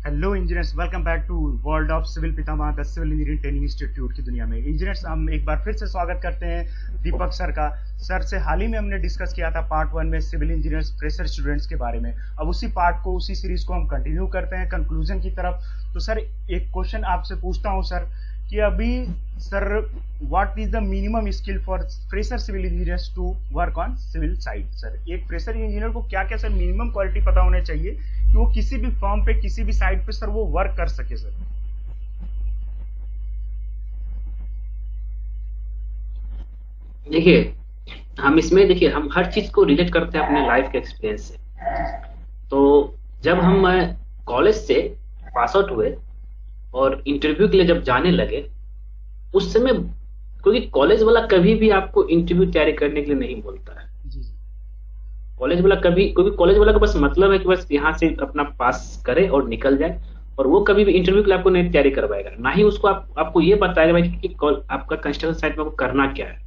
Hello engineers, welcome back to world of civil Pitamah the civil engineering training institute की दुनिया में। Engineers, हम एक बार फिर से स्वागत करते हैं दीपक सर का। सर से हाल ही में हमने डिस्कस किया था पार्ट 1 में सिविल इंजीनियर्स फ्रेशर स्टूडेंट्स के बारे में। अब उसी पार्ट को, उसी सीरीज को हम कंटिन्यू करते हैं कंक्लूजन की तरफ। तो सर, एक क्वेश्चन आपसे पूछता हूँ सर कि अभी sir, what is the minimum skill for fresher civil engineers to work on civil side? Sir, एक फ्रेशर इंजीनियर को क्या क्या सर मिनिमम क्वालिटी पता होने चाहिए कि वो किसी भी फर्म पे, किसी भी साइट पे सर वो वर्क कर सके सर? देखिए, हम इसमें देखिए हम हर चीज को रिलेट करते हैं अपने लाइफ के एक्सपीरियंस से। जी सर। तो जब हम कॉलेज से पास आउट हुए और इंटरव्यू के लिए जब जाने लगे, उस समय, क्योंकि कॉलेज वाला कभी भी आपको इंटरव्यू तैयारी करने के लिए नहीं बोलता है। जी जी। कॉलेज वाला कभी, क्योंकि कॉलेज वाला का बस मतलब है कि बस यहाँ से अपना पास करे और निकल जाए, और वो कभी भी इंटरव्यू के लिए आपको नहीं तैयारी करवाएगा, ना ही उसको आपको ये बताएगा भाई कि आपका कंस्ट्रक्शन साइट में आपको करना क्या है।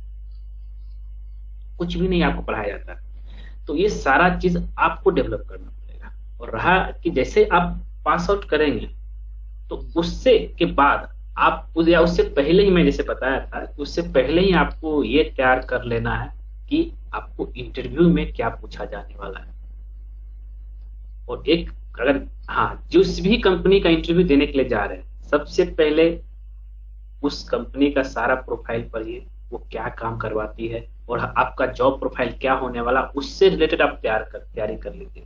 कुछ भी नहीं आपको पढ़ाया जाता है। तो ये सारा चीज आपको डेवलप करना पड़ेगा। और रहा कि जैसे आप पास आउट करेंगे, तो जी जी। उससे के बाद आप या उससे पहले ही, मैं जैसे बताया था, उससे पहले ही आपको ये तैयार कर लेना है कि आपको इंटरव्यू में क्या पूछा जाने वाला है। और एक, अगर, हाँ, जिस भी कंपनी का इंटरव्यू देने के लिए जा रहे हैं, सबसे पहले उस कंपनी का सारा प्रोफाइल पढ़िए, वो क्या काम करवाती है, और आपका जॉब प्रोफाइल क्या होने वाला, उससे रिलेटेड आप तैयारी कर लीजिए।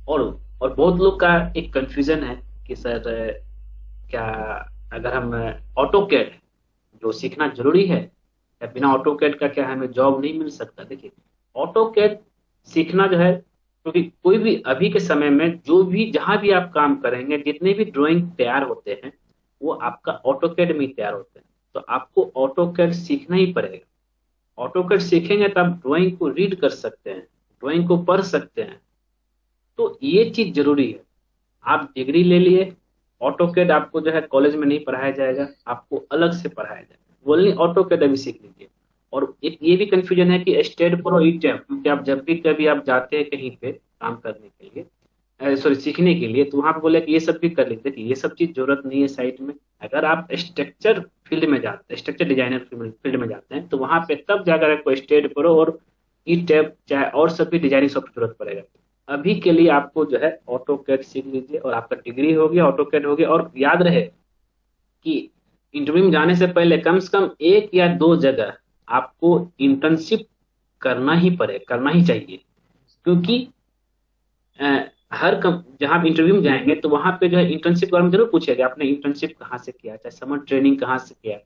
और और बहुत लोग का एक कंफ्यूजन है कि सर, क्या, अगर हम ऑटो कैड जो सीखना जरूरी है, या बिना ऑटो कैड का क्या हमें जॉब नहीं मिल सकता? देखिए, ऑटो कैड सीखना जो है, क्योंकि कोई भी अभी के समय में जो भी जहां भी आप काम करेंगे, जितने भी ड्राइंग तैयार होते हैं, वो आपका ऑटो कैड में ही तैयार होते हैं। तो आपको ऑटो कैड सीखना ही पड़ेगा। ऑटो कैड सीखेंगे तो आप ड्राइंग को रीड कर सकते हैं, ड्राइंग को पढ़ सकते हैं। तो ये चीज जरूरी है। आप डिग्री ले लिए, ऑटो कैड आपको जो है कॉलेज में नहीं पढ़ाया जाएगा, आपको अलग से पढ़ाया जाएगा। ओनली ऑटो कैड अभी सीख लीजिए। और एक ये भी कंफ्यूजन है कि स्टेट प्रो ई टैब, क्योंकि आप जब भी कभी आप जाते हैं कहीं पे काम करने के लिए, सॉरी, सीखने के लिए, तो वहां पे बोले कि ये सब भी कर लीजिए। देखिए, ये सब चीज जरूरत नहीं है साइट में। अगर आप स्ट्रक्चर फील्ड में जाते हैं, स्ट्रक्चर डिजाइनर फील्ड में जाते हैं, तो वहां पे तब जाकर आपको स्टेट प्रो और ई टैब चाहे और सभी डिजाइनिंग सॉफ्टवेयर जरूरत पड़ेगा। अभी के लिए आपको जो है ऑटो कैड सीख लीजिए, और आपका डिग्री हो गया, ऑटो कैड हो गया। और याद रहे कि इंटरव्यू में जाने से पहले कम से कम एक या दो जगह आपको इंटर्नशिप करना ही चाहिए। क्योंकि जहां भी इंटरव्यू में जाएंगे, तो वहां पे जो है इंटर्नशिप के बारे में जरूर पूछेगा, आपने इंटर्नशिप कहाँ से किया, चाहे समर ट्रेनिंग कहाँ से किया।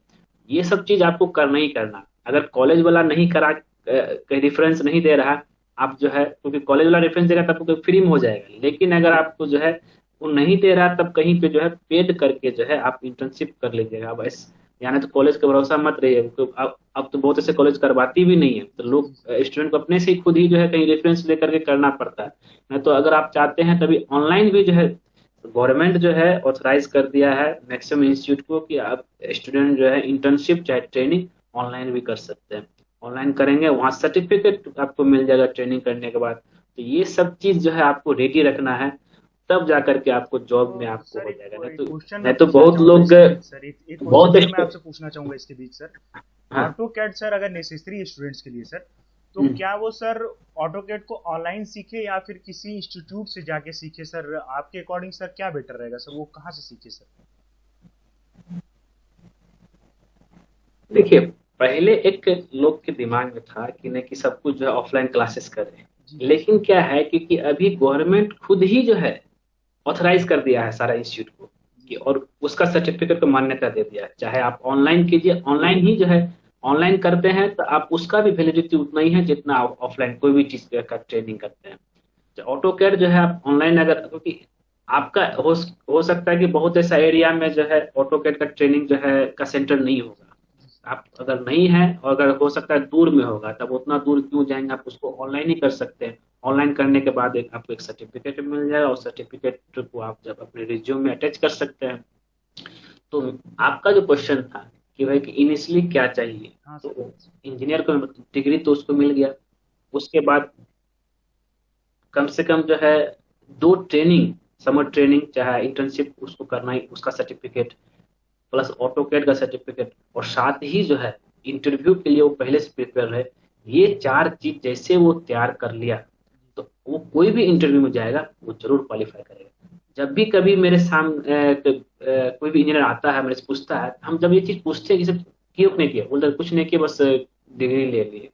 ये सब चीज आपको करना ही करना। अगर कॉलेज वाला नहीं करा, कहीं रेफरेंस नहीं दे रहा, आप जो है, क्योंकि कॉलेज वाला रेफरेंस देगा तब आपको फ्री में हो जाएगा, लेकिन अगर आपको जो है वो नहीं दे रहा, तब कहीं पे जो है पेड करके जो है आप इंटर्नशिप कर लीजिएगा बस। यानी तो कॉलेज का भरोसा मत रहिए, क्योंकि अब तो बहुत ऐसे कॉलेज करवाती भी नहीं है, तो लोग, जी जी। स्टूडेंट को अपने से ही खुद ही जो है कहीं रेफरेंस लेकर के करना पड़ता है। नहीं तो अगर आप चाहते हैं, तभी ऑनलाइन भी जो है गवर्नमेंट जो है ऑथराइज कर दिया है मैक्सिमम इंस्टीट्यूट को कि आप स्टूडेंट जो है इंटर्नशिप चाहे ट्रेनिंग ऑनलाइन भी कर सकते हैं। ऑनलाइन करेंगे, वहाँ सर्टिफिकेट आपको मिल जाएगा ट्रेनिंग करने के बाद। तो ये सब चीज जो है आपको रेडी रखना है, तब जा करके आपको जॉब में तो आपको सर, हो एक जाएगा। एक नहीं तो, क्वेश्चन मैं नहीं तो पूछना बहुत चाहूंगा लोग, इसके बीच सर, एक क्वेश्चन बहुत सर मैं आपसे पूछना चाहूंगा इसके बीच सर। हाँ। ऑटो कैड सर अगर नेसेसरी स्टूडेंट्स के लिए सर, तो हम्म। क्या वो सर ऑटो कैड को ऑनलाइन सीखे या फिर किसी इंस्टीट्यूट से जाके सीखे सर? आपके अकॉर्डिंग सर क्या बेटर रहेगा सर, वो कहाँ से सीखे सर? देखिए, पहले एक लोग के दिमाग में था कि नहीं, कि सब कुछ जो है ऑफलाइन क्लासेस करें। जी जी। लेकिन क्या है, क्योंकि अभी गवर्नमेंट खुद ही जो है ऑथराइज कर दिया है सारा इंस्टीट्यूट को, जी कि, जी। और उसका सर्टिफिकेट को मान्यता दे दिया है। चाहे आप ऑनलाइन कीजिए, ऑनलाइन ही जो है, ऑनलाइन करते हैं तो आप उसका भी वैलिडिटी उतना ही है जितना आप ऑफलाइन कोई भी चीज का ट्रेनिंग करते हैं। ऑटो कैड जो है आप ऑनलाइन, अगर, क्योंकि आपका हो सकता है कि बहुत ऐसा एरिया में जो है ऑटो कैड का ट्रेनिंग जो है का सेंटर नहीं होगा। जी सर। आप अगर नहीं है, और अगर हो सकता है दूर में होगा, तब उतना दूर क्यों जाएंगे, आप उसको ऑनलाइन ही कर सकते हैं। ऑनलाइन करने के बाद आपको एक सर्टिफिकेट मिल जाएगा, और सर्टिफिकेट को आप जब अपने रिज्यूम में अटैच कर सकते हैं। तो आपका जो क्वेश्चन था कि भाई कि इनिशियली क्या चाहिए, हाँ सर, तो हाँ सर। इंजीनियर को डिग्री तो उसको मिल गया। उसके बाद कम से कम जो है 2 ट्रेनिंग समर ट्रेनिंग चाहे इंटर्नशिप उसको करना ही, उसका सर्टिफिकेट प्लस ऑटोकैड का सर्टिफिकेट, और साथ ही जो है इंटरव्यू के लिए वो पहले से प्रिपेयर रहे। ये 4 चीज जैसे वो तैयार कर लिया तो वो कोई भी इंटरव्यू में जाएगा वो जरूर क्वालिफाई करेगा। जब भी कभी मेरे सामने कोई भी इंजीनियर आता है मेरे से पूछता है, हम जब ये चीज पूछते हैं कि सब क्यों नहीं किया, बोलते कुछ नहीं किया बस डिग्री ले लिए।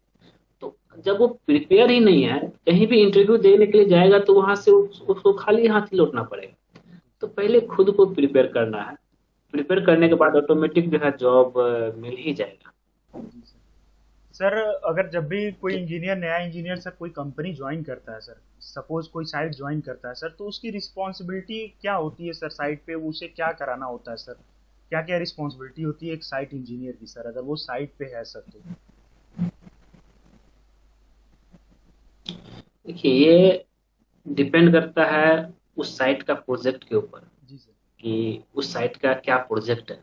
तो जब वो प्रिपेयर ही नहीं है, कहीं भी इंटरव्यू देने के लिए जाएगा तो वहां से उसको खाली हाथ ही लौटना पड़ेगा। तो पहले खुद को प्रिपेयर करना है, प्रिपेयर करने के बाद ऑटोमेटिक जो है जॉब मिल ही जाएगा। जी सर। सर अगर जब भी कोई इंजीनियर, नया इंजीनियर सर कोई कंपनी ज्वाइन करता है सर, सपोज कोई साइट ज्वाइन करता है सर, तो उसकी रिस्पॉन्सिबिलिटी क्या होती है सर? साइट पे उसे क्या कराना होता है सर? क्या क्या रिस्पॉन्सिबिलिटी होती है एक साइट इंजीनियर की सर, अगर वो साइट पे है सर तो? देखिए ये डिपेंड करता है उस साइट का प्रोजेक्ट के ऊपर जी सर। कि उस साइट का क्या प्रोजेक्ट है।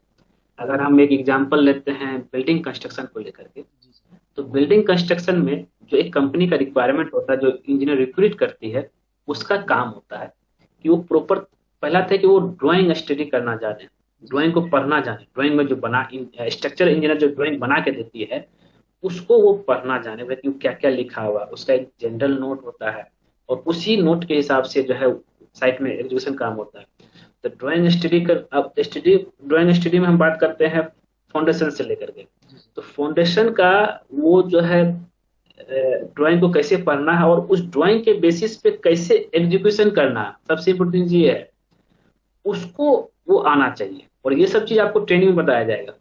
अगर हम एक एग्जांपल लेते हैं बिल्डिंग कंस्ट्रक्शन को लेकर के, जी सर। तो बिल्डिंग कंस्ट्रक्शन में जो एक कंपनी का रिक्वायरमेंट होता है, जो इंजीनियर रिक्रूट करती है, उसका काम होता है कि वो प्रॉपर, पहला था कि वो ड्राइंग स्टडी करना जाने, जी ड्राइंग सर। को पढ़ना जाने, ड्राइंग में जो बना स्ट्रक्चर इंजीनियर जो ड्राइंग बना के देती है उसको वो पढ़ना जाने, भाई कि क्या क्या लिखा हुआ, उसका एक जनरल नोट होता है और उसी नोट के हिसाब से जो है साइट में एग्जीक्यूशन काम होता है। तो ड्राइंग स्टडी कर, अब स्टडी ड्राइंग स्टडी में हम बात करते हैं फाउंडेशन से लेकर के। जी सर। तो फाउंडेशन का वो जो है ड्राइंग को कैसे पढ़ना है और उस ड्राइंग के बेसिस पे कैसे एग्जीक्यूशन करना है, सबसे इम्पोर्टेंट ये है, उसको वो आना चाहिए और ये सब चीज आपको ट्रेनिंग में बताया जाएगा।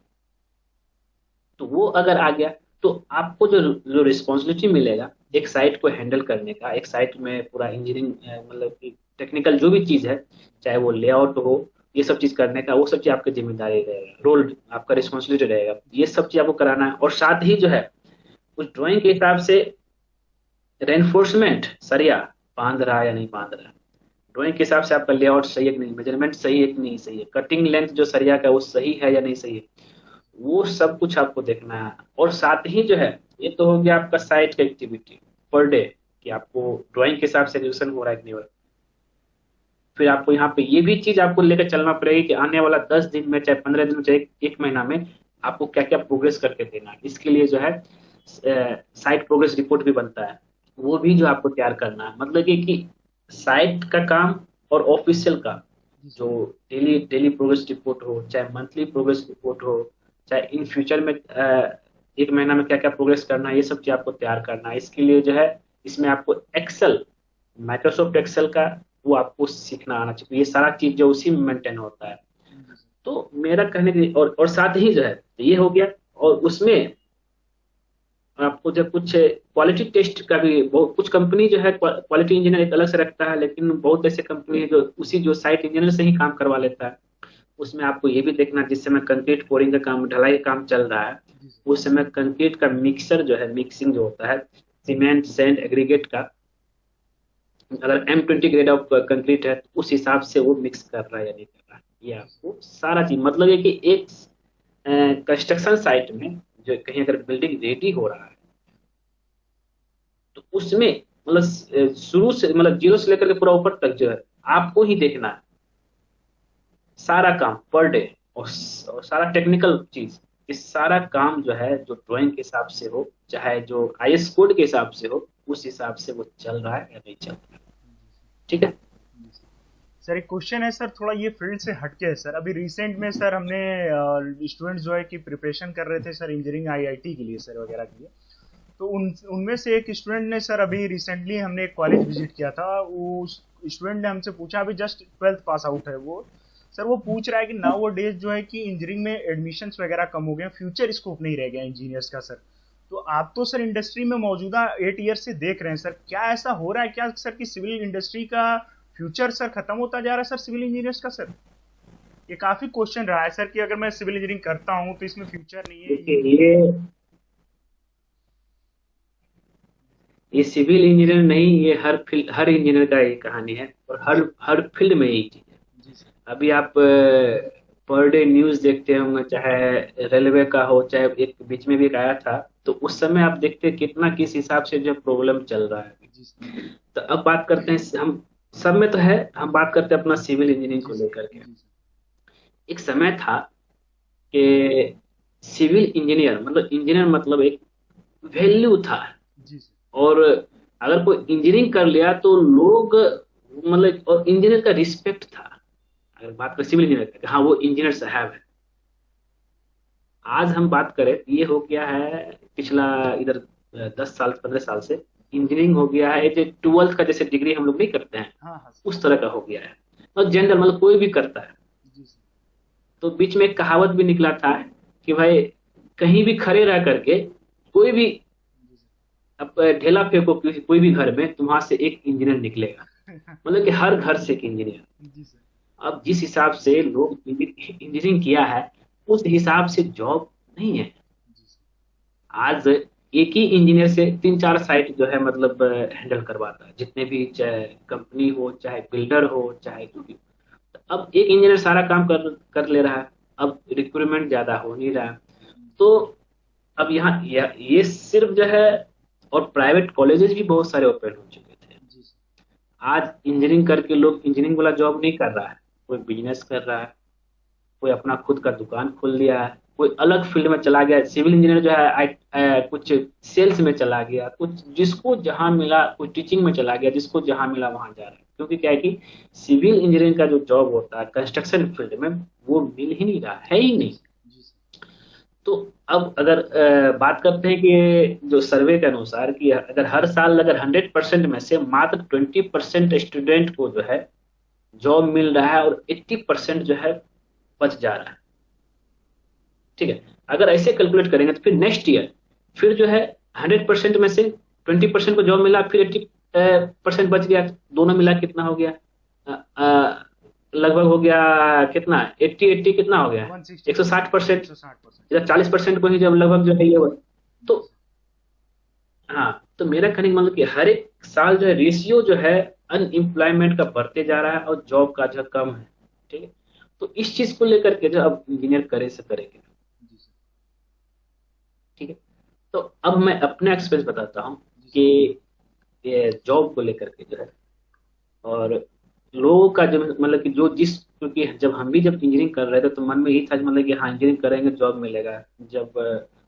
तो वो अगर आ गया तो आपको जो जो रिस्पॉन्सिबिलिटी मिलेगा एक साइट को हैंडल करने का, एक साइट में पूरा इंजीनियरिंग मतलब कि टेक्निकल जो भी चीज है, चाहे वो लेआउट हो, ये सब चीज करने का, वो सब चीज आपकी जिम्मेदारी रहेगा, रोल आपका रिस्पॉन्सिबिलिटी रहेगा, ये सब चीज आपको कराना है। और साथ ही जो है उस ड्राइंग के हिसाब से रेनफोर्समेंट सरिया बांध रहा है या नहीं बांध रहा है, ड्राइंग के हिसाब से आपका लेआउट सही है कि नहीं, मेजरमेंट सही है कि नहीं सही है, कटिंग लेंथ जो सरिया का है वो सही है या नहीं सही है, वो सब कुछ आपको देखना है। और साथ ही जो है, ये तो हो गया आपका साइट का एक्टिविटी पर डे कि आपको ड्राइंग के हिसाब से एग्जीक्यूशन हो रहा है कि नहीं हो रहा है। फिर आपको यहाँ पे ये भी चीज आपको लेकर चलना पड़ेगी कि आने वाला 10 दिन में, चाहे 15 दिन में, चाहे एक महीना में आपको क्या क्या प्रोग्रेस करके देना है। इसके लिए जो है साइट प्रोग्रेस रिपोर्ट भी बनता है, वो भी जो आपको तैयार करना है। मतलब कि साइट का काम और ऑफिशियल का जी सर। जो डेली डेली प्रोग्रेस रिपोर्ट हो, चाहे मंथली प्रोग्रेस रिपोर्ट हो, चाहे इन फ्यूचर में एक महीना में क्या क्या प्रोग्रेस करना है, ये सब चीज आपको तैयार करना है। इसके लिए जो है इसमें आपको एक्सेल, माइक्रोसॉफ्ट एक्सेल का वो आपको सीखना आना चाहिए। ये सारा चीज जो उसी में मेंटेन होता है। जी सर। तो मेरा कहने के, और साथ ही जो है ये हो गया, और उसमें आपको जब कुछ क्वालिटी टेस्ट का भी, बहुत कुछ कंपनी जो है क्वालिटी इंजीनियर एक अलग से रखता है, लेकिन बहुत ऐसे कंपनी है जो उसी जो साइट इंजीनियर से ही काम करवा लेता है। उसमें आपको ये भी देखना, जिस समय कंक्रीट पोरिंग का काम, ढलाई का काम चल रहा है, जी सर। उस समय कंक्रीट का मिक्सर जो है, मिक्सिंग जो होता है सीमेंट सैंड एग्रीगेट का, अगर M20 ग्रेड ऑफ कंक्रीट है तो उस हिसाब से वो मिक्स कर रहा है या नहीं कर रहा है, ये जी सर। आपको सारा चीज, मतलब है कि एक कंस्ट्रक्शन साइट में जो कहीं अगर बिल्डिंग रेडी हो रहा है तो उसमें मतलब शुरू से, मतलब जीरो से लेकर के पूरा ऊपर तक जो है आपको ही देखना है सारा काम पर डे, और सारा टेक्निकल चीज, इस सारा काम जो है जो ड्राइंग के हिसाब से हो, चाहे जो IS कोड के हिसाब से हो, उस हिसाब से वो चल रहा है या नहीं चल रहा है। ठीक है। जी सर। सर एक क्वेश्चन है सर, थोड़ा ये फील्ड से हटके है सर। अभी रिसेंट में सर हमने स्टूडेंट्स जो है कि प्रिपरेशन कर रहे थे सर इंजीनियरिंग IIT के लिए सर वगैरह के लिए, तो उनमें से एक स्टूडेंट ने सर, अभी रिसेंटली हमने एक कॉलेज विजिट किया था, वो स्टूडेंट ने हमसे पूछा, अभी जस्ट 12th पास आउट है वो सर, वो पूछ रहा है कि नाउ डेज जो है कि इंजीनियरिंग में एडमिशन्स वगैरह कम हो गए, फ्यूचर स्कोप नहीं रह गया इंजीनियर्स का सर। तो आप तो सर इंडस्ट्री में मौजूदा 8 ईयर से देख रहे हैं सर, क्या ऐसा हो रहा है क्या सर कि सिविल इंडस्ट्री का फ्यूचर सर खत्म होता जा रहा है सर सिविल इंजीनियर्स का सर? ये काफी क्वेश्चन रहा है सर कि अगर मैं सिविल इंजीनियरिंग करता हूँ तो इसमें फ्यूचर नहीं है देखिए ये सिविल इंजीनियर नहीं, ये हर फील्ड, हर इंजीनियर का ये कहानी है, और हर हर फील्ड में यही चीज है। जी सर। अभी आप पर डे न्यूज देखते होंगे, चाहे रेलवे का हो, चाहे एक बीच में भी एक आया था, तो उस समय आप देखते कितना किस हिसाब से जो प्रॉब्लम चल रहा है। जी सर। तो अब बात करते हैं हम सब में तो है। हम बात करते हैं अपना सिविल इंजीनियरिंग जी को सर। लेकर के। जी सर। एक समय था कि सिविल इंजीनियर मतलब एक वैल्यू था। जी सर। और अगर कोई इंजीनियरिंग कर लिया तो लोग मतलब, और इंजीनियर का रिस्पेक्ट था। अगर बात करें सिविल इंजीनियर का, हाँ वो इंजीनियर साहब है। आज हम बात करें, ये हो गया है पिछला इधर 10 साल 15 साल से इंजीनियरिंग हो गया है, जो 12th का जैसे डिग्री हम लोग नहीं करते हैं, हाँ हाँ सर। उस तरह का हो गया है। और जनरल मतलब कोई भी करता है। जी सर। तो बीच में एक कहावत भी निकला था कि भाई कहीं भी खड़े रह करके कोई भी जी सर। अब ढेला फेंको कोई भी घर में, तो वहां से एक इंजीनियर निकलेगा। मतलब कि हर घर से एक इंजीनियर। जी सर। अब जिस हिसाब से लोग इंजीनियरिंग किया है, उस हिसाब से जॉब नहीं है। जी सर। आज एक ही इंजीनियर से 3 4 साइट जो है मतलब हैंडल करवाता है, जितने भी चाहे कंपनी हो, चाहे बिल्डर हो, चाहे जो भी। अब एक इंजीनियर सारा काम कर कर ले रहा है। अब रिक्रूटमेंट ज्यादा हो नहीं रहा है। तो अब यहाँ ये सिर्फ जो है, और प्राइवेट कॉलेजेस भी बहुत सारे ओपन हो चुके थे। जी सर। आज इंजीनियरिंग करके लोग इंजीनियरिंग वाला जॉब नहीं कर रहा है, कोई बिजनेस कर रहा है, कोई अपना खुद का दुकान खोल लिया है, कोई अलग फील्ड में चला गया। सिविल इंजीनियर जो है कुछ सेल्स में चला गया, कुछ जिसको जहां मिला, कोई टीचिंग में चला गया, जिसको जहां मिला वहां जा रहा है। क्योंकि क्या है कि सिविल इंजीनियरिंग का जो जॉब होता है कंस्ट्रक्शन फील्ड में, वो मिल ही नहीं रहा है ही जी नहीं। सर। जी सर। तो अब अगर बात करते हैं कि जो सर्वे के अनुसार कि अगर हर साल अगर 100% में से मात्र 20% स्टूडेंट को जो है जॉब मिल रहा है, और 80% जो है बच जा रहा है। ठीक है। अगर ऐसे कैलकुलेट करेंगे तो फिर नेक्स्ट ईयर फिर जो है 100% में से 20% को जॉब मिला, फिर 80% बच गया। दोनों मिला कितना हो गया? अ, अ, लगभग हो गया कितना, 80 80 कितना हो गया? 160%। 160%। 160%। या 40% को ही जब लगभग जो है ये हुआ। तो जी सर। हाँ, तो मेरा कहने का मतलब कि हर एक साल जो है रेशियो जो है अनएम्प्लॉयमेंट का बढ़ते जा रहा है, और जॉब का जो कम है। ठीक है। तो इस चीज को लेकर के जो अब इंजीनियर करे से करेंगे। जी सर। ठीक है। तो अब मैं अपना एक्सपीरियंस बताता हूँ जी कि सर। ये जॉब को लेकर के जो है, और लोगों का जो मतलब कि जो जिस, क्योंकि जब हम भी जब इंजीनियरिंग कर रहे थे तो मन में यही था कि मतलब कि हाँ इंजीनियरिंग करेंगे जॉब मिलेगा। जब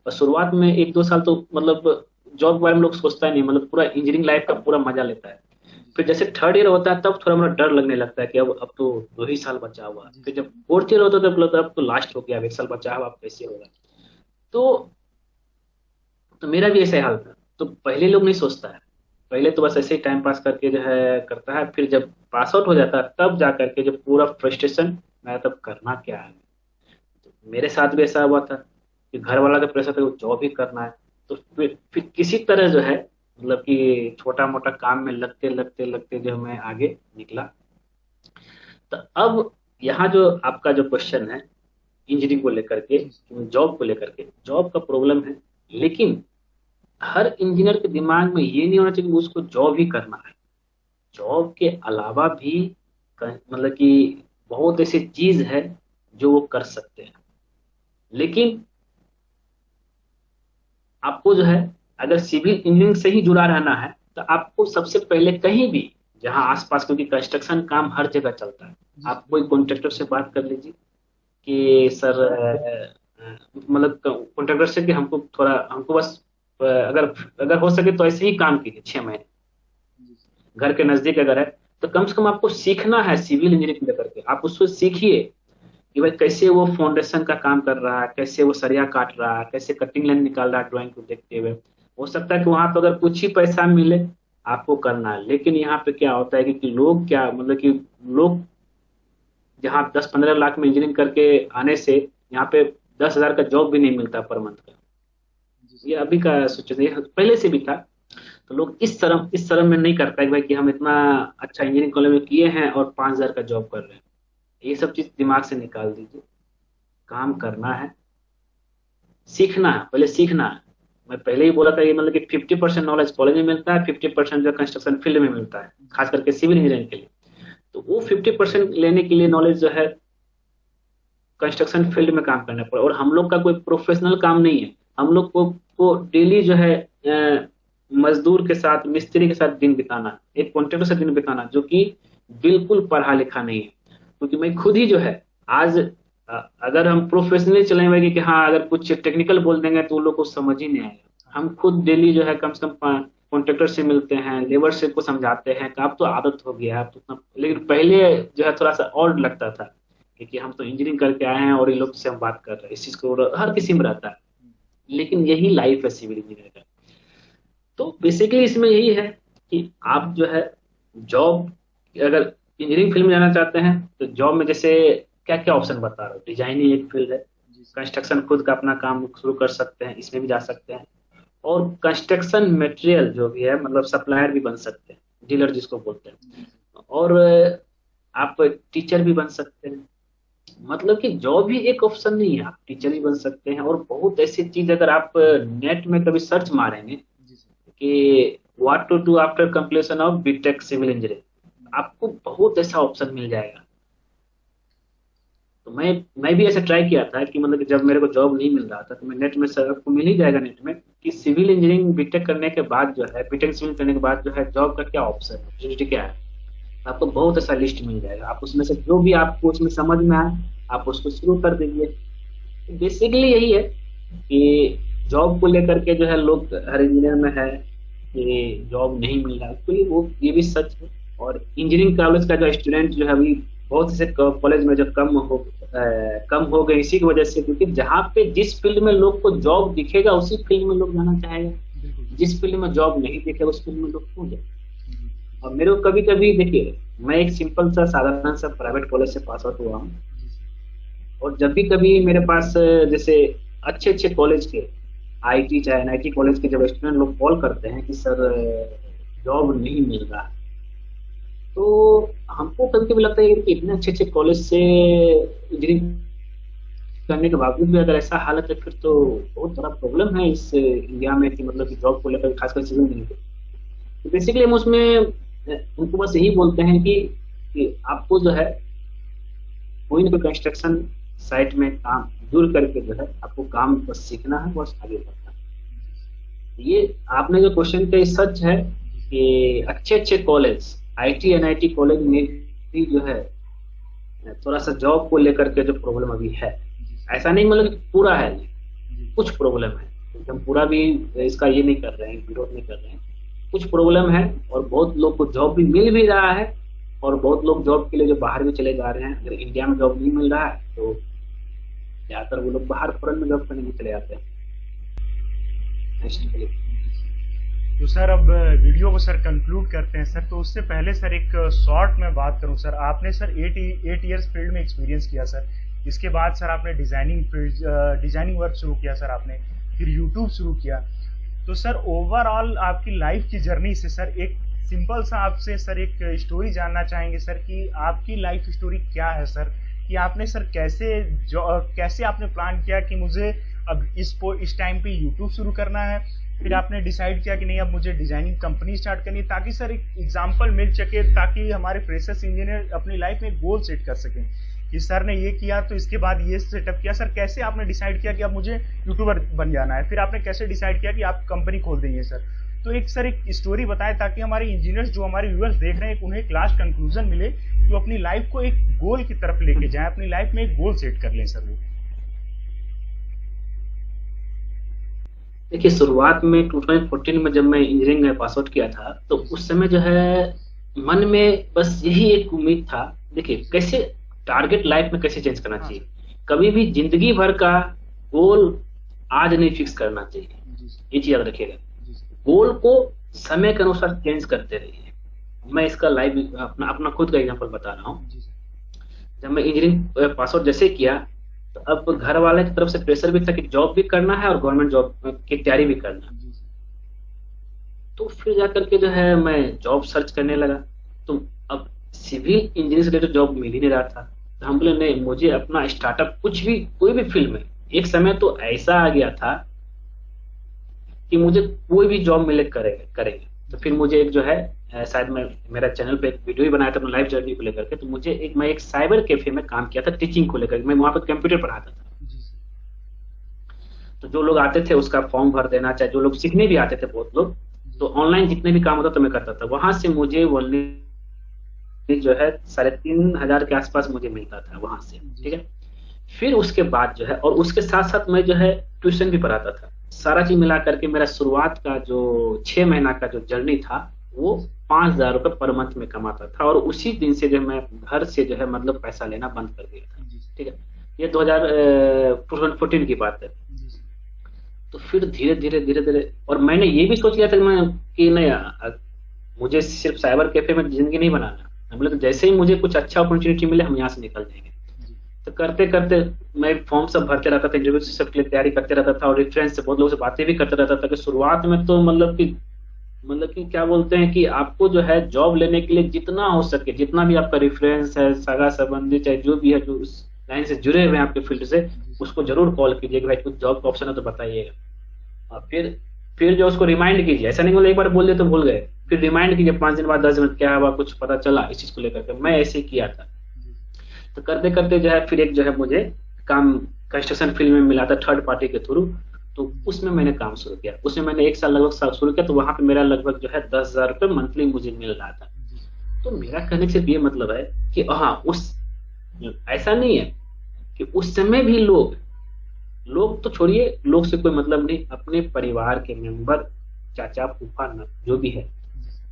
और शुरुआत में 1 2 साल तो मतलब जॉब के बारे में लोग सोचता ही नहीं, मतलब पूरा इंजीनियरिंग लाइफ का पूरा मजा लेता है। जी फिर सर। जैसे थर्ड ईयर होता है तब थोड़ा मतलब डर लगने लगता है कि अब तो 2 ही साल बचा हुआ है। जी फिर सर। जब फोर्थ ईयर होता है तब लगता है अब तो लास्ट हो गया, अब 1 साल बचा हुआ, अब कैसे होगा। तो मेरा भी ऐसा ही हाल था। तो पहले लोग नहीं सोचता है, पहले तो बस ऐसे ही टाइम पास करके जो है करता है। फिर जब पास आउट हो जाता है तब जा करके जो पूरा फ्रस्ट्रेशन, मैं तब करना क्या है। तो मेरे साथ भी ऐसा हुआ था कि घर वाला का प्रेशर था, जॉब ही करना है। तो फिर किसी तरह जो है मतलब कि छोटा मोटा काम में लगते लगते लगते जो मैं आगे निकला। तो अब यहाँ जो आपका जो क्वेश्चन है इंजीनियरिंग को लेकर के, जी सर। जॉब को लेकर के, जॉब का प्रॉब्लम है। लेकिन हर इंजीनियर के दिमाग में ये नहीं होना चाहिए कि उसको जॉब ही करना है। जॉब के अलावा भी मतलब कि बहुत ऐसी चीज है जो वो कर सकते हैं। लेकिन आपको जो है अगर सिविल इंजीनियरिंग से ही जुड़ा रहना है, तो आपको सबसे पहले कहीं भी जहां आसपास, क्योंकि कंस्ट्रक्शन काम हर जगह चलता है, जी आप सर। कोई कॉन्ट्रेक्टर से बात कर लीजिए कि सर मतलब कॉन्ट्रैक्टर से कि हमको बस अगर अगर हो सके तो ऐसे ही काम कीजिए 6 महीने, जी सर। घर के नजदीक अगर है। तो कम से कम आपको सीखना है सिविल इंजीनियरिंग लेकर के, आप उसको सीखिए कि भाई कैसे वो फाउंडेशन का काम कर रहा है, कैसे वो सरिया काट रहा है, कैसे कटिंग लाइन निकाल रहा है ड्राइंग को देखते हुए। हो सकता है कि वहां पर अगर कुछ ही पैसा मिले आपको करना है, लेकिन यहाँ पे क्या होता है कि लोग क्या मतलब कि लोग जहाँ 10 15 लाख में इंजीनियरिंग करके आने से यहाँ पे 10 हजार का जॉब भी नहीं मिलता पर मंथ का। जी ये सर। अभी का सिचुएशन पहले से भी था। तो लोग इस शर्म में नहीं करता है कि भाई कि हम इतना अच्छा इंजीनियरिंग कॉलेज में किए हैं और 5 हजार का जॉब कर रहे हैं। ये सब चीज दिमाग से निकाल दीजिए। काम करना है, सीखना है, पहले सीखना है। मैं पहले ही बोला था ये मतलब कि 50% नॉलेज कॉलेज में मिलता है, 50% जो कंस्ट्रक्शन फील्ड में मिलता है, जी खास सर। करके सिविल इंजीनियरिंग के लिए। तो वो 50% लेने के लिए नॉलेज जो है कंस्ट्रक्शन फील्ड में काम करना पड़ा। और हम लोग का कोई प्रोफेशनल काम नहीं है। हम लोग को डेली जो है मजदूर के साथ, मिस्त्री के साथ दिन बिताना, एक कॉन्ट्रैक्टर से दिन बिताना, जो कि बिल्कुल पढ़ा लिखा नहीं है। क्योंकि मैं खुद ही जो है आज अगर हम प्रोफेशनली चलेंगे कि हाँ अगर कुछ टेक्निकल बोल देंगे तो उन लोग को समझ ही नहीं आएगा। हम खुद डेली जो है कम से कम कॉन्ट्रेक्टर से मिलते हैं, लेबर से को समझाते हैं कि अब तो आदत हो गया है अब तो लेकिन पहले जो है थोड़ा सा और लगता था क्योंकि हम तो इंजीनियरिंग करके आए हैं और ये लोग से हम बात कर रहे हैं, इस चीज को हर किसी में रहता है। लेकिन यही लाइफ है सिविल इंजीनियर का। तो बेसिकली इसमें यही है कि आप जो है जॉब अगर इंजीनियरिंग फील्ड में जाना चाहते हैं तो जॉब में जैसे क्या क्या ऑप्शन बता रहा हूँ। डिजाइनिंग एक फील्ड है, कंस्ट्रक्शन खुद का अपना काम शुरू कर सकते हैं, इसमें भी जा सकते हैं। और कंस्ट्रक्शन मटेरियल जो भी है मतलब सप्लायर भी बन सकते हैं, डीलर जिसको बोलते हैं। और आप टीचर भी बन सकते हैं। मतलब कि जॉब ही एक ऑप्शन नहीं है, आप टीचर भी बन सकते हैं। और बहुत ऐसी चीज अगर आप नेट में कभी सर्च मारेंगे कि what to do after completion of BTech civil engineering, आपको बहुत ऐसा ऑप्शन मिल जाएगा। तो मैं भी ऐसा ट्राई किया था कि मतलब कि जब मेरे को जॉब नहीं मिल रहा था तो मैं नेट में सर आपको मिल ही जाएगा नेट में कि सिविल इंजीनियरिंग बीटेक करने के बाद जो है बीटेक सिविल करने के बाद जो है जॉब का क्या ऑप्शन है, अपॉर्चुनिटी क्या है। आपको बहुत ऐसा लिस्ट मिल जाएगा, आप उसमें से जो भी आपको उसमें समझ में आए आप उसको शुरू कर दीजिए। बेसिकली यही है कि जॉब को लेकर के जो है लोग हर इंजीनियर में है कि जॉब नहीं मिल रहा, तो ये भी सच है। और इंजीनियरिंग कॉलेज का जो स्टूडेंट जो है अभी बहुत से कॉलेज में जो कम हो गए इसी की वजह से, क्योंकि जहाँ पे जिस फील्ड में लोग को जॉब दिखेगा उसी फील्ड में लोग जाना चाहेगा, जिस फील्ड में जॉब नहीं दिखेगा उस फील्ड में लोग क्यों जाए। और मेरे को कभी कभी देखिए मैं एक सिंपल सा साधारण सा प्राइवेट कॉलेज से पास आउट हुआ हूँ, और जब भी कभी मेरे पास जैसे अच्छे अच्छे कॉलेज के आईटी चाहे एनआईटी कॉलेज के जब स्टूडेंट लोग कॉल करते हैं कि सर जॉब नहीं मिल रहा, तो हमको कभी कभी लगता है कि इतने अच्छे अच्छे कॉलेज से इंजीनियरिंग करने के बावजूद भी अगर ऐसा हालत है फिर तो बहुत बड़ा प्रॉब्लम है इस इंडिया में कि मतलब कि जॉब को लेकर खासकर सिविल इंजीनियरिंग। तो बेसिकली हम उसमें उनको बस यही बोलते हैं कि आपको जो है कोई ना कोई कंस्ट्रक्शन साइट में काम जुड़ करके जो है आपको काम बस सीखना है, बस आगे बढ़ना है। ये आपने जो क्वेश्चन किया सच है कि अच्छे अच्छे कॉलेज आईटी एनआईटी कॉलेज में भी जो है थोड़ा सा जॉब को लेकर के जो प्रॉब्लम अभी है, ऐसा नहीं मतलब कि पूरा है, कुछ प्रॉब्लम है, क्योंकि हम पूरा भी इसका ये नहीं कर रहे हैं, विरोध नहीं कर रहे हैं, कुछ प्रॉब्लम है। और बहुत लोग को जॉब भी मिल भी रहा है और बहुत लोग जॉब के लिए जो बाहर भी चले जा रहे हैं। अगर इंडिया में जॉब नहीं मिल रहा है तो ज्यादातर वो लोग बाहर फॉरेन में जॉब करने के चले जाते हैं। तो सर अब वीडियो को सर कंक्लूड करते हैं सर। तो उससे पहले सर एक शॉर्ट में बात करूं सर, आपने सर 8 इयर्स फील्ड में एक्सपीरियंस किया सर, इसके बाद सर आपने डिजाइनिंग वर्क शुरू किया सर आपने, फिर यूट्यूब शुरू किया। तो सर ओवरऑल आपकी लाइफ की जर्नी से सर एक सिंपल सा आपसे सर एक स्टोरी जानना चाहेंगे सर कि आपकी लाइफ स्टोरी क्या है सर, कि आपने सर कैसे आपने प्लान किया कि मुझे अब इस टाइम पे यूट्यूब शुरू करना है, फिर आपने डिसाइड किया कि नहीं अब मुझे डिजाइनिंग कंपनी स्टार्ट करनी है, ताकि सर एक एग्जांपल मिल सके, ताकि हमारे फ्रेशर्स इंजीनियर अपनी लाइफ में गोल सेट कर सकें कि सर ने ये किया तो इसके बाद ये सेटअप किया। सर कैसे आपने डिसाइड किया कि अब मुझे यूट्यूबर बन जाना है, फिर आपने कैसे डिसाइड किया कि आप कंपनी खोल देंगे सर। तो एक सर एक स्टोरी बताएं ताकि हमारे इंजीनियर्स जो हमारे व्यूअर्स देख रहे हैं उन्हें एक लास्ट कंक्लूजन मिले, तो अपनी लाइफ को एक गोल की तरफ लेके जाए, अपनी लाइफ में एक गोल सेट कर लें सर वो। देखिए शुरुआत में 2014 में जब मैं इंजीनियरिंग में पास आउट किया था तो उस समय जो है मन में बस यही एक उम्मीद था, देखिए कैसे टारगेट लाइफ में कैसे चेंज करना चाहिए। कभी भी जिंदगी भर का गोल आज नहीं फिक्स करना चाहिए, ये चीज याद रखिएगा। गोल को समय के अनुसार चेंज करते रहिए। मैं इसका लाइव अपना खुद का एग्जांपल बता रहा हूँ। जब मैं इंजीनियरिंग पास आउट जैसे किया तो अब घर वाले की तरफ से प्रेशर भी था कि जॉब भी करना है और गवर्नमेंट जॉब की तैयारी भी करना है। तो फिर जाकर के जो है मैं जॉब सर्च करने लगा, तो अब सिविल इंजीनियरिंग से रिलेटेड जॉब मिल ही नहीं रहा था। तो हम बोले नहीं, मुझे अपना स्टार्टअप कुछ भी कोई भी फील्ड में, एक समय तो ऐसा आ गया था कि मुझे कोई भी जॉब मिले करेंगे। तो फिर मुझे एक जो है शायद मैं मेरा चैनल पे एक वीडियो ही बनाया था अपना लाइफ जर्नी को लेकर के, तो मुझे मैं एक साइबर कैफे में काम किया था टीचिंग को लेकर, मैं वहां पर कंप्यूटर पढ़ाता था। तो जो लोग आते थे उसका फॉर्म भर देना, चाहे जो लोग सीखने भी आते थे बहुत लोग, तो ऑनलाइन जितने भी काम होता था मैं करता था। वहां से मुझे जो है 3,500 के आसपास मुझे मिलता था वहां से, ठीक है। फिर उसके बाद जो है, और उसके साथ साथ मैं जो है ट्यूशन भी पढ़ाता था। सारा चीज मिला करके मेरा शुरुआत का जो 6 महीना का जो जर्नी था वो 5,000 रुपये पर मंथ में कमाता था, और उसी दिन से जो मैं घर से जो है मतलब पैसा लेना बंद कर दिया था, ठीक है। ये 2014 की बात है। तो फिर धीरे धीरे धीरे धीरे, और मैंने ये भी सोच लिया था कि नहीं, मुझे सिर्फ साइबर कैफे में जिंदगी नहीं बनाना, मतलब जैसे ही मुझे कुछ अच्छा अपॉर्चुनिटी मिले हम यहाँ से निकल जाएंगे। तो करते करते मैं फॉर्म सब भरते रहता था, इंटरव्यू सब के लिए तैयारी करते रहता था, और रेफरेंस से बहुत लोगों से बातें भी करते रहता था। कि शुरुआत में तो मतलब कि क्या बोलते हैं कि आपको जो है जॉब लेने के लिए जितना हो सके, जितना भी आपका रेफरेंस है, सगा संबंधी चाहे जो भी है, जो उस लाइन से जुड़े हुए हैं आपके फील्ड से, उसको जरूर कॉल कीजिए कि भाई कुछ जॉब का ऑप्शन है तो बताइएगा। और फिर जो उसको रिमाइंड कीजिए, ऐसा नहीं बोले एक बार बोल दिए तो भूल गए, फिर रिमाइंड कीजिए 5 दिन बाद, 10 दिन बाद, क्या हुआ, कुछ पता चला इस चीज को लेकर के। मैं ऐसे ही किया था। तो करते करते जो है फिर एक जो है मुझे काम कंस्ट्रक्शन फील्ड में मिला था थर्ड पार्टी के थ्रू। तो उसमें मैंने काम शुरू किया, उसमें मैंने 1 साल लगभग साल शुरू किया। तो वहां पे मेरा लगभग जो है 10,000 रुपये मंथली मुझे मिल रहा था। तो मेरा कहने से ये मतलब है कि हाँ, ऐसा नहीं है कि उस समय भी लोग तो छोड़िए, लोग से कोई मतलब नहीं, अपने परिवार के मेंबर, चाचा फूफा जो भी है,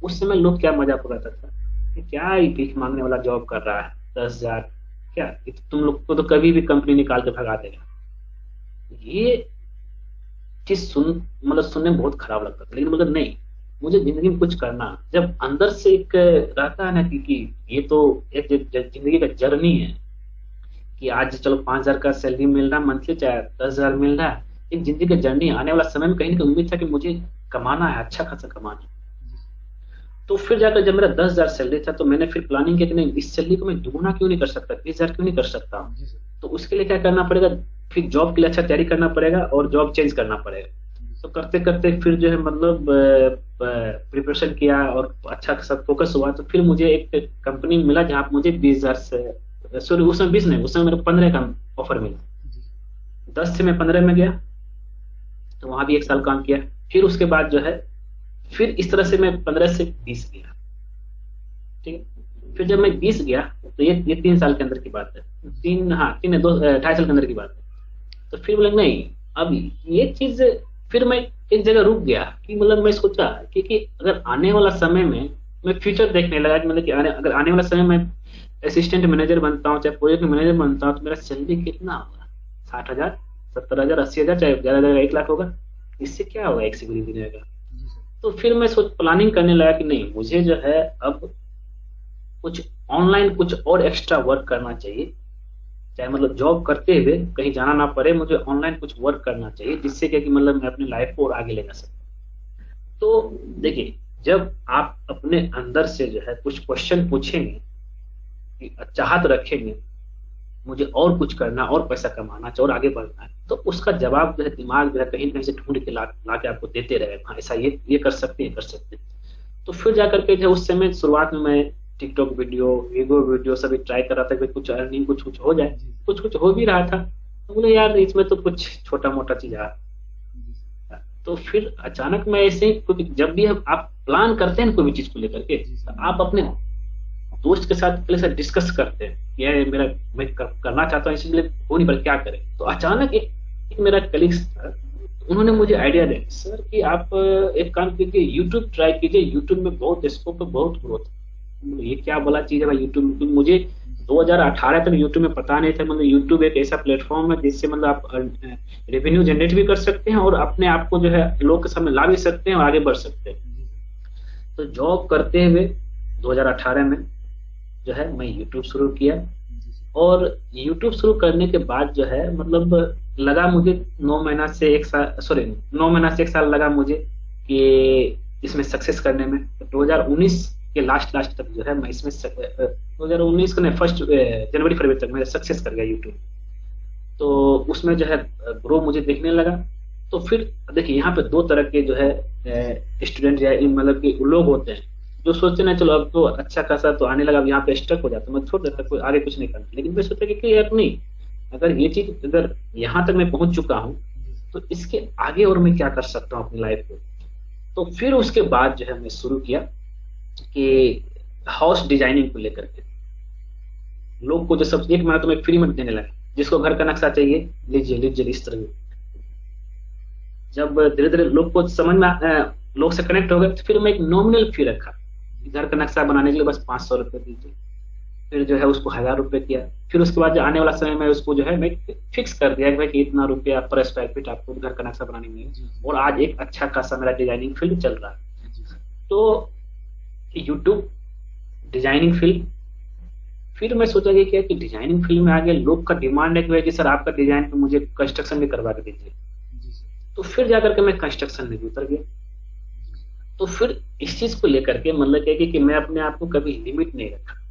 उस समय लोग क्या मजाक उड़ाता था कि क्या ये भीख मांगने वाला जॉब कर रहा है, 10,000 क्या, तुम लोग को तो कभी भी कंपनी निकाल के भगा देगा। ये चीज सुनने में बहुत खराब लगता था, लेकिन मगर नहीं, मुझे जिंदगी में कुछ करना। जब अंदर से एक रहता है ना कि ये तो एक जिंदगी का जर्नी है, कि आज चलो 5,000 का सैलरी मिल रहा मंथली, चाहे 10,000 मिल रहा है, एक जिंदगी का जर्नी। आने वाला समय में कहीं ना कहीं उम्मीद था कि मुझे कमाना है, अच्छा खासा कमाना है। तो फिर जाकर जब मेरा 10,000 सैलरी था, तो मैंने फिर प्लानिंग किया कि नहीं, इस सैलरी को मैं दुगुना क्यों नहीं कर सकता, 20,000 क्यों नहीं कर सकता। तो उसके लिए क्या करना पड़ेगा, फिर जॉब के लिए अच्छा तैयारी करना पड़ेगा और जॉब चेंज करना पड़ेगा। तो करते करते फिर जो है मतलब प्रिपरेशन किया और अच्छा खासा फोकस हुआ। तो फिर मुझे एक कंपनी मिला जहाँ मुझे 20,000 से, सॉरी उसमें 20 नहीं, उसमें मेरे को 15 का ऑफर मिला। 10 से मैं 15 में गया, तो वहां भी 1 साल काम किया। फिर उसके बाद जो है फिर इस तरह से मैं 15 से 20 गया, ठीक है। फिर जब मैं 20 गया, तो ये 3 साल के अंदर की बात है, 2.5 साल के अंदर की बात है। तो फिर बोले नहीं, अब ये चीज, फिर मैं एक जगह रुक गया कि मतलब मैं सोचा कि अगर आने वाला समय में मैं फ्यूचर देखने लगा कि मतलब कि अगर आने वाला समय में असिस्टेंट मैनेजर बनता हूँ, चाहे प्रोजेक्ट मैनेजर बनता हूँ, तो मेरा सैलरी कितना होगा, 60,000, 70,000, 80,000, चाहे ज्यादा 1 लाख होगा। इससे क्या होगा एक सिविल इंजीनियर का। तो फिर मैं प्लानिंग करने लगा कि नहीं, मुझे जो है अब कुछ ऑनलाइन कुछ और एक्स्ट्रा वर्क करना चाहिए, चाहे मतलब जॉब करते हुए कहीं जाना ना पड़े, मुझे ऑनलाइन कुछ वर्क करना चाहिए, जिससे कि मतलब मैं अपनी लाइफ को और आगे ले जा सकूं। तो देखिए, जब आप अपने अंदर से जो है कुछ क्वेश्चन पूछेंगे, चाहत रखेंगे, मुझे और कुछ करना, और पैसा कमाना और आगे बढ़ना है, तो उसका जवाब जो है दिमाग जो है कहीं कहीं से ढूंढ के ला के आपको देते रहे, हाँ ऐसा ये कर सकते हैं, कर सकते हैं। तो फिर जाकर के जो उस समय शुरुआत में मैं टिकटॉक वीडियो सभी ट्राई कर रहा था कि कुछ अर्निंग कुछ हो जाए, कुछ हो भी रहा था। तो बोले यार इसमें तो कुछ छोटा मोटा चीज आ। तो फिर अचानक मैं ऐसे ही, क्योंकि जब भी आप प्लान करते हैं कोई भी चीज को लेकर के, तो आप अपने दोस्त के साथ पहले से डिस्कस करते हैं कि यार मैं करना चाहता हूँ, इसलिए हो नहीं पर क्या करें। तो अचानक एक मेरा कलीग्स था, उन्होंने मुझे आइडिया दिया, सर कि आप एक काम कीजिए, यूट्यूब ट्राई कीजिए, यूट्यूब में बहुत स्कोप है, बहुत ग्रोथ। ये क्या बोला चीज है भाई यूट्यूब। मुझे 2018 तक यूट्यूब में पता नहीं था, मतलब यूट्यूब एक ऐसा प्लेटफॉर्म है जिससे मतलब आप रेवेन्यू जनरेट भी कर सकते हैं, और अपने आप को जो है लोग के सामने ला भी सकते हैं और आगे बढ़ सकते हैं। तो जॉब करते हुए 2018 में जो है मैं यूट्यूब शुरू किया, और यूट्यूब शुरू करने के बाद जो है मतलब लगा मुझे 9 महीना से 1 साल लगा मुझे कि इसमें सक्सेस करने में। 2019 के लास्ट तक जो है मैं इसमें 2019 का नहीं, फर्स्ट जनवरी फरवरी तक मैं सक्सेस कर गया यूट्यूब। तो उसमें जो है ग्रो मुझे देखने लगा। तो फिर देखिए, यहाँ पे 2 तरह के जो है स्टूडेंट या मतलब कि लोग होते हैं जो सोचते ना चलो अब तो अच्छा खासा तो आने लगा, अब यहाँ पे स्टक हो जाता, मैं छोड़ देता, कोई आगे कुछ नहीं करना। लेकिन मैं सोचा कि यार नहीं, अगर ये चीज अगर यहाँ तक मैं पहुंच चुका हूँ, तो इसके आगे और मैं क्या कर सकता हूँ अपनी लाइफ को। तो फिर उसके बाद जो है मैं शुरू किया कि हाउस डिजाइनिंग को लेकर के लोग को जो सब 1 महीना तुम्हें फ्री में देने लगा, जिसको घर का नक्शा चाहिए लीजिए लीजिए इस तरह। जब धीरे धीरे लोग को समझ में लोग से कनेक्ट हो गए, तो फिर मैं एक नॉमिनल फी रखा, घर का नक्शा बनाने के लिए बस 500 रुपये दीजिए। फिर जो है उसको 1000 रुपये किया। फिर उसके बाद जो आने वाला समय में उसको जो है मैं फिक्स कर दिया कि भाई कि इतना रुपया पर स्क्वायर फीट आपको घर का नक्शा बनाने में। और आज एक अच्छा खासा मेरा डिजाइनिंग फील्ड चल रहा है। तो यूट्यूब डिजाइनिंग फील्ड, फिर मैं सोचा कि क्या कि डिजाइनिंग फील्ड में आगे लोग का डिमांड है कि भाई कि सर आपका डिजाइन पे मुझे कंस्ट्रक्शन भी करवा के दीजिए। तो फिर जाकर के मैं कंस्ट्रक्शन में भी उतर गया। तो फिर इस चीज को लेकर के मतलब क्या कि मैं अपने आप को कभी लिमिट नहीं रखा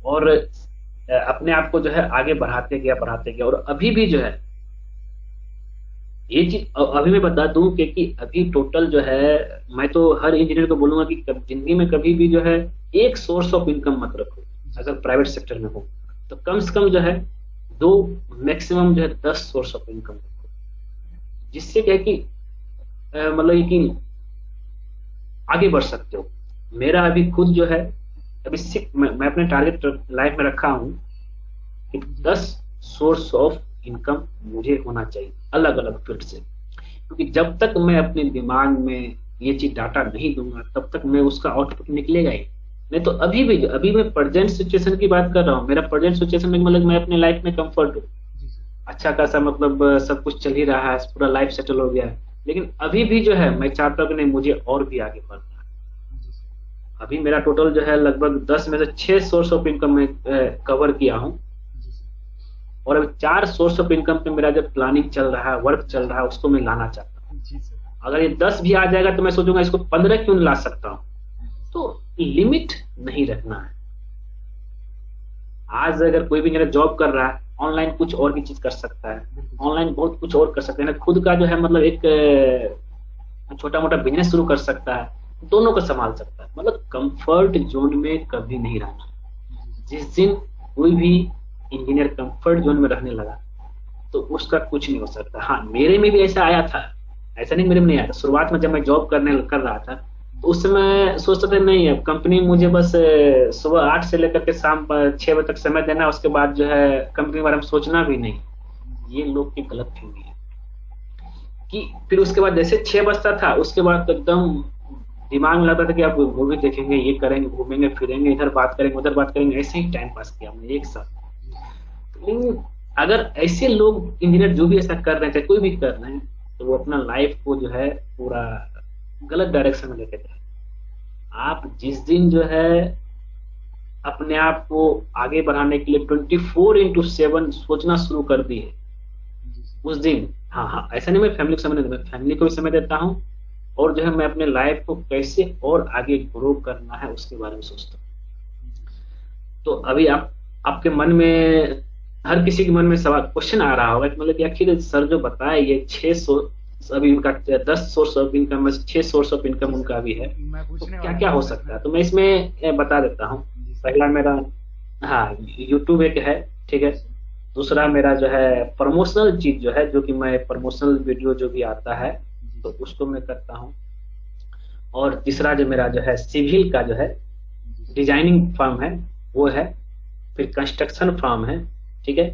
और अपने आप को जो है आगे बढ़ाते गया। और अभी भी जो है ये चीज अभी मैं बता दूं कि अभी टोटल जो है, मैं तो हर इंजीनियर को बोलूंगा कि जिंदगी में कभी भी जो है एक सोर्स ऑफ इनकम मत रखो। अगर प्राइवेट सेक्टर में हो तो कम से कम जो है 2 मैक्सिमम जो है 10 सोर्स ऑफ इनकम रखो, जिससे क्या कि मतलब कि आगे बढ़ सकते हो। मेरा अभी खुद जो है अभी मैं अपने टारगेट लाइफ में रखा हूं कि 10 सोर्स ऑफ इनकम मुझे होना चाहिए अलग अलग फील्ड से, क्योंकि जब तक मैं अपने दिमाग में ये चीज डाटा नहीं दूंगा तब तक मैं उसका आउटपुट निकलेगा ही नहीं। तो अभी मैं प्रेजेंट सिचुएशन की बात कर रहा हूँ। मेरा प्रेजेंट सिचुएशन में मतलब मैं अपने लाइफ में कंफर्ट हूँ, अच्छा खासा मतलब सब कुछ चल ही रहा है, पूरा लाइफ सेटल हो गया है। लेकिन अभी भी जो है मैं चाहता हूँ कि नहीं, मुझे और भी आगे बढ़ना है। अभी मेरा टोटल जो है लगभग 10 में से 6 सोर्स ऑफ इनकम में कवर किया हूँ और अभी 4 सोर्स ऑफ इनकम पे मेरा जो प्लानिंग चल रहा है, वर्क चल रहा है, उसको मैं लाना चाहता हूँ। अगर ये 10 भी आ जाएगा तो मैं सोचूंगा इसको 15 क्यों ला सकता हूँ। तो लिमिट नहीं रखना है। आज अगर कोई भी मेरा जॉब कर रहा है, ऑनलाइन कुछ और भी चीज कर सकता है, ऑनलाइन बहुत कुछ और कर सकते हैं। खुद का जो है मतलब एक छोटा मोटा बिजनेस शुरू कर सकता है, दोनों को संभाल सकता है। मतलब कंफर्ट जोन में कभी नहीं रहना। जिस दिन कोई भी इंजीनियर कंफर्ट जोन में रहने लगा तो उसका कुछ नहीं हो सकता। हाँ, मेरे में भी ऐसा आया था, ऐसा नहीं मेरे में नहीं आया था। शुरुआत में जब मैं जॉब कर रहा था तो उस समय सोचता था नहीं है कंपनी मुझे बस सुबह 8 से लेकर के शाम 6 बजे तक समय देना, उसके बाद जो है कंपनी के बारे में सोचना भी नहीं। ये लोग की गलत फहमी है कि फिर उसके बाद जैसे 6 बजता था उसके बाद तो एकदम दिमाग में लगता था कि आप मूवी देखेंगे, ये करेंगे, घूमेंगे फिरेंगे, इधर बात करेंगे उधर बात करेंगे, ऐसे ही टाइम पास किया हमने एक साथ। लेकिन अगर ऐसे लोग इंजीनियर जो भी ऐसा कर रहे हैं, चाहे कोई भी कर रहे हैं, तो वो अपना लाइफ को जो है पूरा गलत डायरेक्शन में लेके जाए। आप जिस दिन जो है अपने आप को आगे बढ़ाने के लिए 24/7 सोचना शुरू कर दी है उस दिन, हाँ ऐसा नहीं मैं फैमिली को समय नहीं देता, फैमिली को भी समय देता हूँ और जो है मैं अपने लाइफ को कैसे और आगे ग्रो करना है उसके बारे में सोचता हूँ। तो अभी आपके मन में, हर किसी के मन में सवाल क्वेश्चन आ रहा होगा कि मतलब कि आखिर सर जो बताया ये 600 अभी उनका 10 सोर्स ऑफ इनकम में 6 सोर्स ऑफ इनकम उनका भी है, तो क्या क्या हो सकता है। तो मैं इसमें बता देता हूँ। पहला मेरा यूट्यूब एक है, ठीक है। दूसरा मेरा जो है प्रमोशनल चीज जो है, जो कि मैं प्रमोशनल वीडियो जो भी आता है तो उसको मैं करता हूँ। और तीसरा जो मेरा जो है सिविल का जो है डिजाइनिंग फर्म है वो है। फिर कंस्ट्रक्शन फर्म है, ठीक है।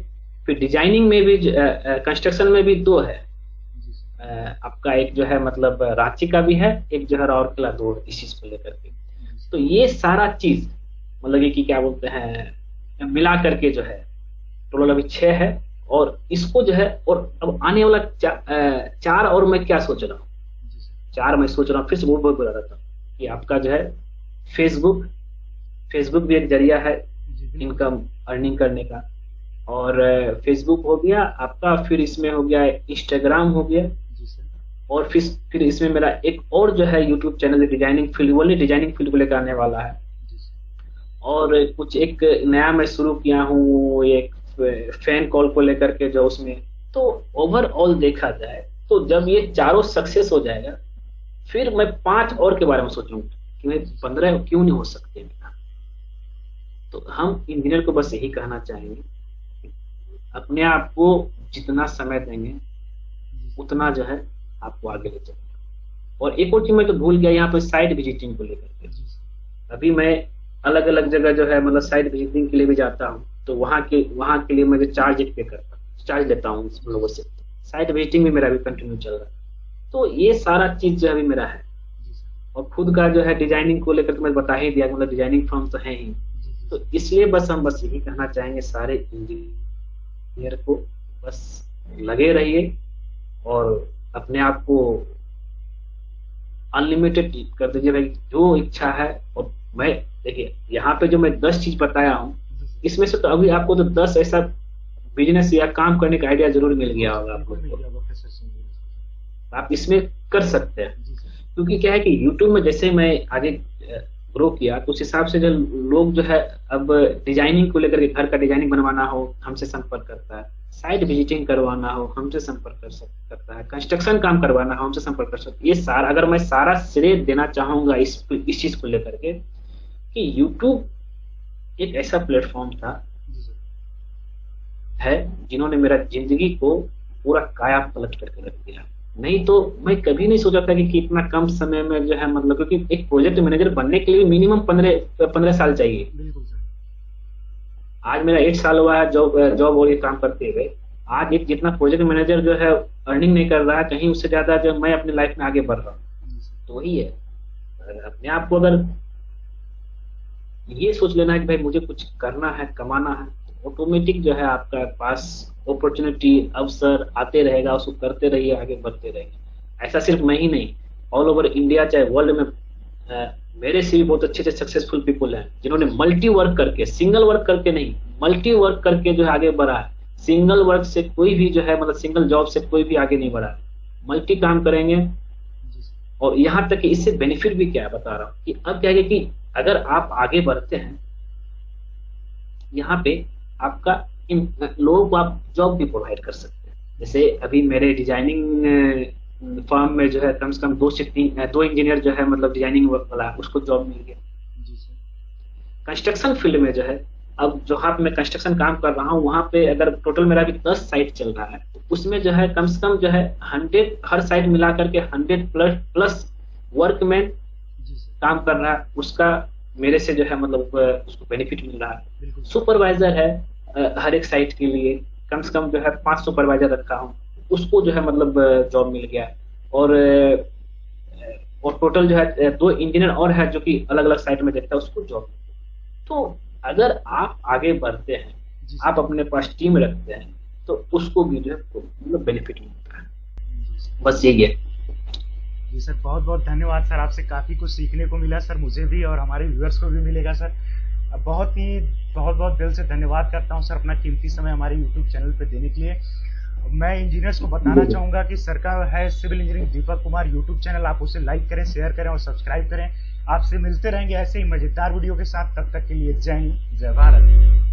फिर डिजाइनिंग में भी कंस्ट्रक्शन में भी 2 है। आपका एक जो है मतलब रांची का भी है, एक जो है राउरकेला 2 इस चीज को लेकर के। तो ये सारा चीज मतलब ये कि क्या बोलते हैं मिला करके जो है टोटल अभी 6 है। और इसको जो है और अब आने वाला 4 और मैं क्या सोच रहा हूँ, 4 मैं सोच रहा हूँ, फिर से बहुत बता देता हूँ कि आपका जो है फेसबुक भी एक जरिया है इनकम अर्निंग करने का। और फेसबुक हो गया आपका, फिर इसमें हो गया इंस्टाग्राम हो गया, और फिर इसमें मेरा एक और जो है यूट्यूब चैनल डिजाइनिंग फील्ड को लेकर आने वाला है। और कुछ एक नया मैं शुरू किया हूँ एक फैन कॉल को लेकर के जो उसमें। तो ओवरऑल देखा जाए तो जब ये चारों सक्सेस हो जाएगा फिर मैं 5 और के बारे में सोचूंगा कि मैं 15 क्यों नहीं हो सकते। तो हम इंजीनियर को बस यही कहना चाहेंगे, अपने आप को जितना समय देंगे उतना जो है आपको आगे ले जाएगा। और एक और चीज मैं तो भूल गया यहाँ पे साइट विजिटिंग को लेकर के। अभी मैं अलग अलग जगह जो है मतलब साइट विजिटिंग के लिए भी जाता हूँ, तो वहाँ के लिए मैं चार्ज पे करता हूँ, चार्ज लेता हूँ उन लोगों से। साइट विजिटिंग भी मेरा अभी कंटिन्यू चल रहा है। तो ये सारा चीज जो अभी मेरा है, और खुद का जो है डिजाइनिंग को लेकर तो मैं बता ही दिया, मतलब डिजाइनिंग फर्म तो है ही। तो इसलिए हम बस यही कहना चाहेंगे सारे इंजीनियर को, बस लगे रहिए और अपने आप को अनलिमिटेड कर दीजिए भाई, जो इच्छा है। और मैं देखिए यहाँ पे जो मैं 10 चीज बताया हूँ, इसमें से तो अभी आपको तो 10 ऐसा बिजनेस या काम करने का आइडिया जरूर मिल गया होगा आपको, आप इसमें कर सकते हैं। क्योंकि क्या है कि YouTube में जैसे मैं आगे ग्रो किया, तो उस हिसाब से जो लोग जो है अब डिजाइनिंग को लेकर के, घर का डिजाइनिंग बनवाना हो हमसे संपर्क करता है, साइट विजिटिंग करवाना हो हमसे संपर्क करता है, कंस्ट्रक्शन काम करवाना हो हमसे संपर्क कर सकता है। ये सारा अगर मैं सारा श्रेय देना चाहूंगा इस चीज को लेकर के, कि YouTube एक ऐसा प्लेटफॉर्म था है जिन्होंने मेरा जिंदगी को पूरा काया पलट करके रख दिया। नहीं तो मैं कभी नहीं सोचा था कि इतना कम समय में जो है मतलब, क्योंकि एक प्रोजेक्ट मैनेजर बनने के लिए मिनिमम 15 साल चाहिए। बिल्कुल सर। आज मेरा 8 साल हुआ है जॉब और ये काम करते हुए। आज एक जितना प्रोजेक्ट मैनेजर जो है अर्निंग नहीं कर रहा है, कहीं उससे ज्यादा जो मैं अपनी लाइफ में आगे बढ़ रहा हूँ। तो वही है, अपने आप को अगर ये सोच लेना है कि भाई मुझे कुछ करना है, कमाना है, ऑटोमेटिक जो है आपका पास अपॉर्चुनिटी, अवसर आते रहेगा, उसको करते रहिए, आगे बढ़ते रहिए। ऐसा सिर्फ मैं ही नहीं, ऑल ओवर इंडिया चाहे वर्ल्ड में मेरे से भी बहुत अच्छे अच्छे सक्सेसफुल पीपल हैं जिन्होंने मल्टी वर्क करके, सिंगल वर्क करके नहीं, मल्टी वर्क करके जो है आगे बढ़ा है। सिंगल वर्क से कोई भी जो है मतलब सिंगल जॉब से कोई भी आगे नहीं बढ़ा है, मल्टी काम करेंगे। और यहाँ तक कि इससे बेनिफिट भी क्या है बता रहा हूँ, कि अब क्या है कि अगर आप आगे बढ़ते हैं, यहाँ पे आपका इन लोगों को आप जॉब भी प्रोवाइड कर सकते हैं। जैसे अभी मेरे डिजाइनिंग फर्म में जो है कम से कम 2 से 2 इंजीनियर जो है मतलब डिजाइनिंग वर्क वाला, उसको जॉब मिल गया। कंस्ट्रक्शन फील्ड में जो है, अब जहाँ पे मैं कंस्ट्रक्शन काम कर रहा हूँ, वहाँ पे अगर टोटल मेरा अभी 10 साइट चल रहा है, तो उसमें जो है कम से कम जो है 100, हर साइट मिला करके 100 प्लस वर्कमैन काम कर रहा है। उसका मेरे से जो है मतलब उसको बेनिफिट मिल रहा है। सुपरवाइजर है हर एक साइट के लिए, कम से कम जो है 5 सुपरवाइजर रखा हूँ, उसको जो है मतलब जॉब मिल गया। और टोटल जो है 2 इंजीनियर और है जो कि अलग अलग साइट में देखता है, उसको जॉब मिल गया। तो अगर आप आगे बढ़ते हैं, आप अपने पास टीम रखते हैं, तो उसको भी जो है मतलब बेनिफिट मिलता है। बस यही है। जी सर, बहुत बहुत धन्यवाद सर, आपसे काफी कुछ सीखने को मिला सर, मुझे भी और हमारे व्यूअर्स को भी मिलेगा सर। बहुत बहुत दिल से धन्यवाद करता हूं सर अपना कीमती समय हमारे यूट्यूब चैनल पे देने के लिए। मैं इंजीनियर्स को बताना चाहूंगा कि सर का है civil engineering Deepak Kumar YouTube channel, आप उसे लाइक करें, शेयर करें और सब्सक्राइब करें। आपसे मिलते रहेंगे ऐसे ही मजेदार वीडियो के साथ, तब तक के लिए जय हिंद, जय भारत।